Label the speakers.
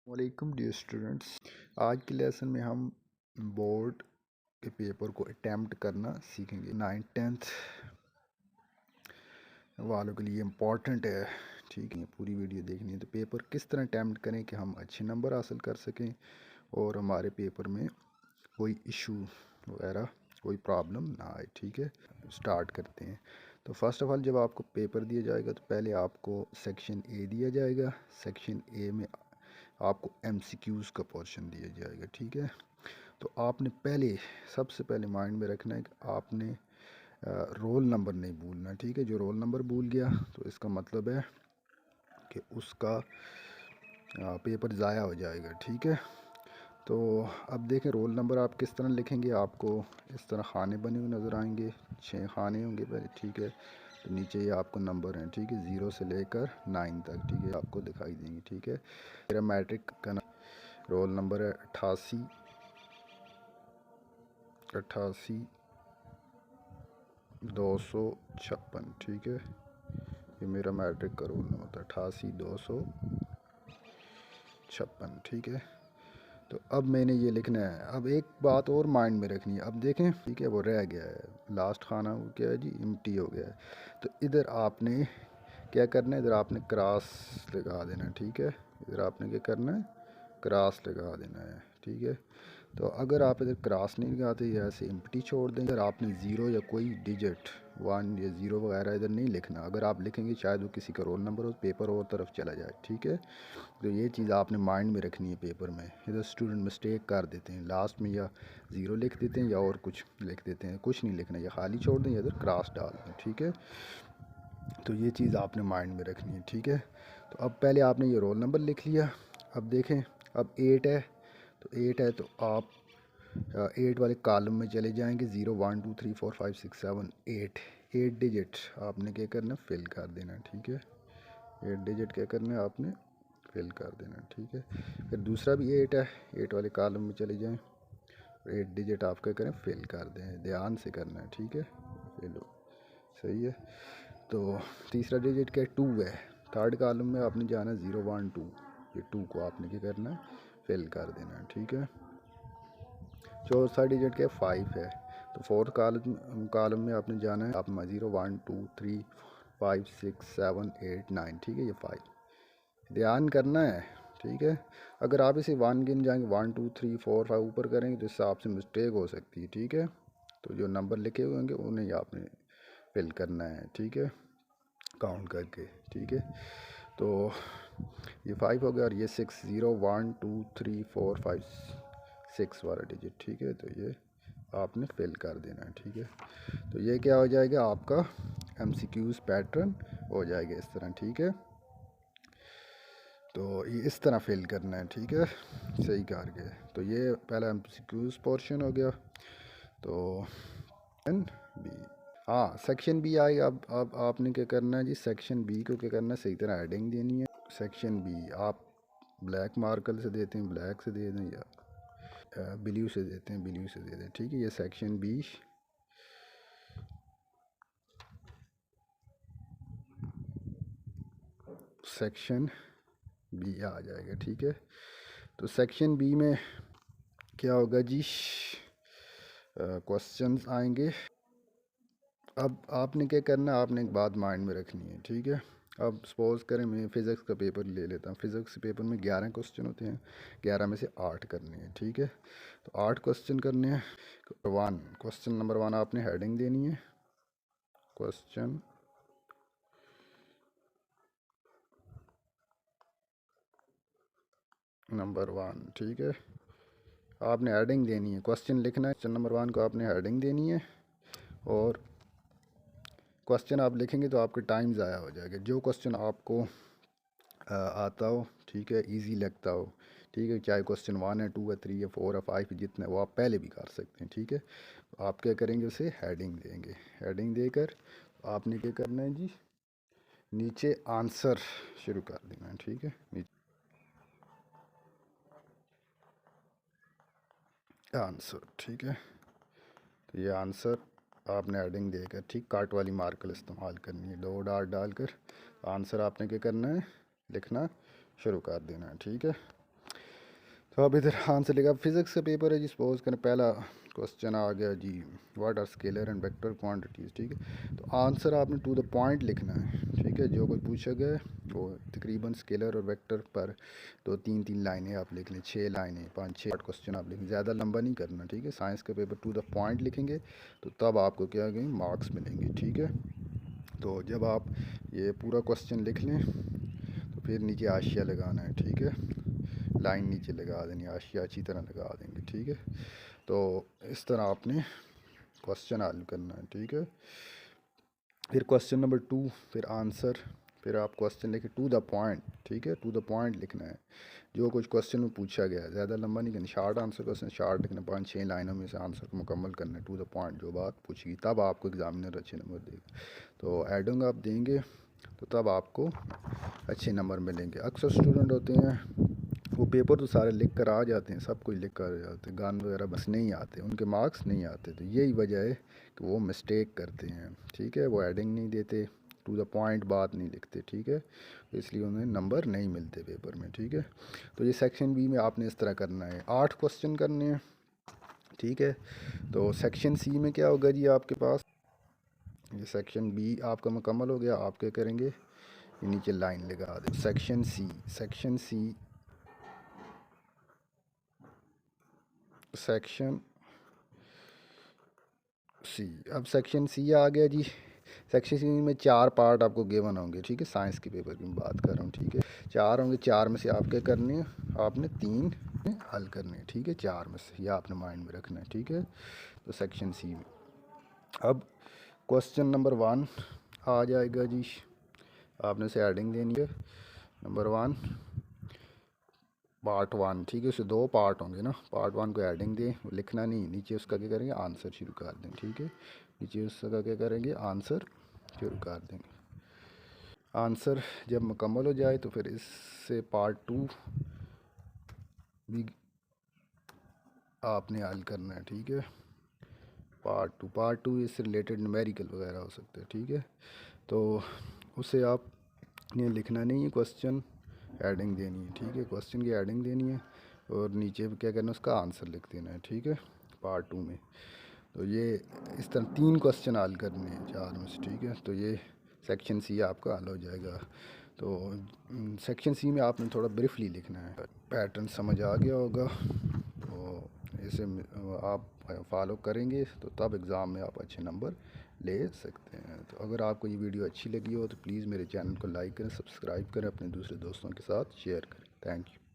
Speaker 1: वालेकुम dear students. आज के लेसन में हम बोर्ड के पेपर को अटैम्प्ट करना सीखेंगे। 9th 10th वालों के लिए इम्पॉर्टेंट है, ठीक है। पूरी वीडियो देखनी है तो पेपर किस तरह अटैम्प्ट करें कि हम अच्छे नंबर हासिल कर सकें और हमारे पेपर में कोई इशू वगैरह कोई प्रॉब्लम ना आए, ठीक है। स्टार्ट करते हैं। तो फर्स्ट ऑफ ऑल जब आपको पेपर दिया जाएगा तो पहले आपको सेक्शन ए दिया जाएगा। सेक्शन ए में आपको MCQs का पोर्शन दिया जाएगा, ठीक है। तो आपने सबसे पहले माइंड में रखना है कि आपने रोल नंबर नहीं भूलना, ठीक है। जो रोल नंबर भूल गया तो इसका मतलब है कि उसका पेपर ज़ाया हो जाएगा, ठीक है। तो अब देखें रोल नंबर आप किस तरह लिखेंगे। आपको इस तरह खाने बने हुए नज़र आएंगे, 6 खाने होंगे पहले, ठीक है। तो नीचे ये आपको नंबर हैं, ठीक है, 0 से लेकर 9 तक, ठीक है, आपको दिखाई देंगे, ठीक है। मेरा मैट्रिक का रोल नंबर है 88 256, ठीक है। ये मेरा मैट्रिक का रोल नंबर था 88 256, ठीक है। तो अब मैंने ये लिखना है। अब एक बात और माइंड में रखनी है। अब देखें, ठीक है, वो रह गया है लास्ट खाना, वो क्या है जी, एम्प्टी हो गया है। तो इधर आपने क्या करना है, इधर आपने क्रॉस लगा देना है, ठीक है। इधर आपने क्या करना है, क्रॉस लगा देना है, ठीक है। तो अगर आप इधर क्रॉस नहीं लगाते या ऐसे एम्प्टी छोड़ दें, इधर आपने ज़ीरो या कोई डिजिट 1 या 0 वगैरह इधर नहीं लिखना। अगर आप लिखेंगे शायद वो किसी का रोल नंबर हो, पेपर और तरफ चला जाए, ठीक है। तो ये चीज़ आपने माइंड में रखनी है पेपर में। इधर स्टूडेंट मिस्टेक कर देते हैं, लास्ट में या 0 लिख देते हैं या और कुछ लिख देते हैं। कुछ नहीं लिखना, या खाली छोड़ दें या इधर क्रॉस डाल दें, ठीक है। तो ये चीज़ आपने माइंड में रखनी है, ठीक है। तो अब पहले आपने ये रोल नंबर लिख लिया। अब देखें, अब 8 है, तो 8 है तो आप 8 वाले कॉलम में चले जाएंगे। 0 1 2 3 4 5 6 7 8 डिजिट आपने क्या करना, फिल कर देना, ठीक है। 8 डिजिट क्या करना है, आपने फिल कर देना, ठीक है। फिर दूसरा भी 8 है, 8 वाले कॉलम में चले जाएं, 8 डिजिट आप क्या करें, फिल कर दें, ध्यान से करना है, ठीक है। फिल सही है। तो तीसरा डिजिट क्या है, 2 है, थर्ड कॉलम में आपने जाना है 0 1 2, ये 2 को आपने क्या करना है, फिल कर देना है, ठीक है। चौथा डिजिट क्या है, 5 है, तो फोर्थ कॉलम में आपने जाना है, आप 0 1 2 3 5 6 7 8 9, ठीक है, ये 5 ध्यान करना है, ठीक है। अगर आप इसे 1 गिन जाएंगे, 1 2 3 4 5 ऊपर करेंगे तो इससे आपसे मिस्टेक हो सकती है, ठीक है। तो जो नंबर लिखे हुए होंगे उन्हें आपने फिल करना है, ठीक है, काउंट करके, ठीक है। तो ये 5 हो गया और ये 6 0 1 2 3 4 5 6 वाला डिजिट, ठीक है। तो ये आपने फिल कर देना है, ठीक है। तो ये क्या हो जाएगा, आपका MCQs पैटर्न हो जाएगा इस तरह, ठीक है। तो ये इस तरह फिल करना है, ठीक है, सही करके। तो ये पहला MCQs पोर्शन हो गया। तो बी, हाँ, सेक्शन बी आएगा। अब आपने क्या करना है जी, सेक्शन बी को क्या करना है, सही तरह हेडिंग देनी है। सेक्शन बी आप ब्लैक मार्कर से देते हैं, ब्लैक से दे दें, या ब्लू से देते हैं, ब्लू से दे दें, ठीक है। ये सेक्शन बी, सेक्शन बी आ जाएगा, ठीक है। तो सेक्शन बी में क्या होगा जी, क्वेश्चंस आएंगे। अब आपने क्या करना है, आपने एक बात माइंड में रखनी है, ठीक है। अब सपोज़ करें मैं फ़िज़िक्स का पेपर ले लेता हूँ। फ़िज़िक्स पेपर में 11 क्वेश्चन होते हैं, 11 में से 8 करने हैं, ठीक है। तो 8 क्वेश्चन करने हैं। क्वेश्चन नंबर 1 आपने हेडिंग देनी है, क्वेश्चन नंबर 1, ठीक है। आपने हेडिंग देनी है, क्वेश्चन लिखना है, क्वेश्चन नंबर 1 को आपने हेडिंग देनी है। और क्वेश्चन आप लिखेंगे तो आपका टाइम ज़ाया हो जाएगा। जो क्वेश्चन आपको आता हो, ठीक है, इजी लगता हो, ठीक है, चाहे क्वेश्चन 1 है, 2 है, 3 है, 4 है, 5 है, जितना वो आप पहले भी कर सकते हैं, ठीक है। तो आप क्या करेंगे, उसे हेडिंग देंगे। हेडिंग देकर आपने क्या करना है जी, नीचे आंसर शुरू कर देना है, ठीक है। नीचे आंसर, ठीक है। तो ये आंसर आपने हेडिंग देकर, ठीक, काट वाली मार्कर इस्तेमाल करनी है, 2 डॉट डालकर आंसर आपने क्या करना है, लिखना शुरू कर देना है, ठीक है। तो अब इधर आंसर लिखा, फिज़िक्स का पेपर है जी, सपोज करें पहला क्वेश्चन आ गया जी, what are scalar and vector quantities, ठीक है। तो आंसर आपने टू द पॉइंट लिखना है, ठीक है। जो कोई पूछा गया है वो तकरीबन स्केलर और वेक्टर पर 2-3 लाइनें आप लिख लें, 6 लाइनें, 5-6 क्वेश्चन आप लिखें, ज़्यादा लंबा नहीं करना, ठीक है। साइंस का पेपर टू द पॉइंट लिखेंगे तो तब आपको क्या कहेंगे, मार्क्स मिलेंगे, ठीक है। तो जब आप ये पूरा क्वेश्चन लिख लें तो फिर नीचे आशिया लगाना है, ठीक है। लाइन नीचे लगा देनी, आशिया अच्छी तरह लगा देंगे, ठीक है। तो इस तरह आपने क्वेश्चन हल करना है, ठीक है। फिर क्वेश्चन नंबर 2, फिर आंसर, फिर आप क्वेश्चन लिखे टू द पॉइंट, ठीक है। टू द पॉइंट लिखना है, जो कुछ क्वेश्चन में पूछा गया है, ज़्यादा लंबा नहीं करना, शार्ट आंसर क्वेश्चन शार्ट लिखना, 5-6 लाइनों में से आंसर को मुकम्मल करना है, टू द पॉइंट, जो बात पूछेगी तब आपको एग्जामिनर अच्छे नंबर देगा। तो एडिंग आप देंगे तो तब आपको अच्छे नंबर मिलेंगे। अक्सर स्टूडेंट होते हैं वो पेपर तो सारे लिख कर आ जाते हैं, सब कुछ लिख कर आ जाते हैं, गान वगैरह बस नहीं आते, उनके मार्क्स नहीं आते। तो यही वजह है कि वो मिस्टेक करते हैं, ठीक है। वो एडिंग नहीं देते, टू द पॉइंट बात नहीं लिखते, ठीक है। तो इसलिए उन्हें नंबर नहीं मिलते पेपर में, ठीक है। तो ये सेक्शन बी में आपने इस तरह करना है, 8 क्वेश्चन करने हैं, ठीक है। तो सेक्शन सी में क्या होगा जी आपके पास, ये सेक्शन बी आपका मुकम्मल हो गया। आप क्या करेंगे, ये नीचे लाइन लगा दें, section C, section C, section C. अब सेक्शन सी आ गया जी। सेक्शन सी में 4 पार्ट आपको गिवन होंगे, ठीक है। साइंस के पेपर की मैं बात कर रहा हूँ, ठीक है। 4 होंगे, 4 में से आप क्या करने हैं, आपने 3 हल करने हैं, ठीक है। 4 में से, यह आपने माइंड में रखना है, ठीक है। तो सेक्शन सी में अब क्वेश्चन नंबर 1 आ जाएगा जी, आपने उसे एडिंग देनी है। नंबर 1 पार्ट 1, ठीक है। उसे 2 पार्ट होंगे ना, पार्ट 1 को एडिंग दें, लिखना नहीं, नीचे उसका क्या करेंगे, आंसर शुरू कर दें, ठीक है। नीचे उसका क्या करेंगे, आंसर शुरू कर देंगे। आंसर जब मुकम्मल हो जाए तो फिर इससे पार्ट 2 भी आपने हल करना है, ठीक है। पार्ट टू इससे रिलेटेड न्यूमेरिकल वगैरह हो सकते हैं, ठीक है। तो उसे आपने लिखना नहीं है, क्वेश्चन एडिंग देनी है, ठीक है। क्वेश्चन की एडिंग देनी है और नीचे क्या करना है, उसका आंसर लिख देना है, ठीक है, पार्ट 2 में। तो ये इस तरह 3 क्वेश्चन हल करने हैं 4 में से, ठीक है। तो ये सेक्शन सी आपका हल हो जाएगा। तो सेक्शन सी में आपने थोड़ा ब्रीफली लिखना है, पैटर्न समझ आ गया होगा। तो इसे आप फॉलो करेंगे तो तब एग्ज़ाम में आप अच्छे नंबर ले सकते हैं। तो अगर आपको ये वीडियो अच्छी लगी हो तो प्लीज़ मेरे चैनल को लाइक करें, सब्सक्राइब करें, अपने दूसरे दोस्तों के साथ शेयर करें। Thank you.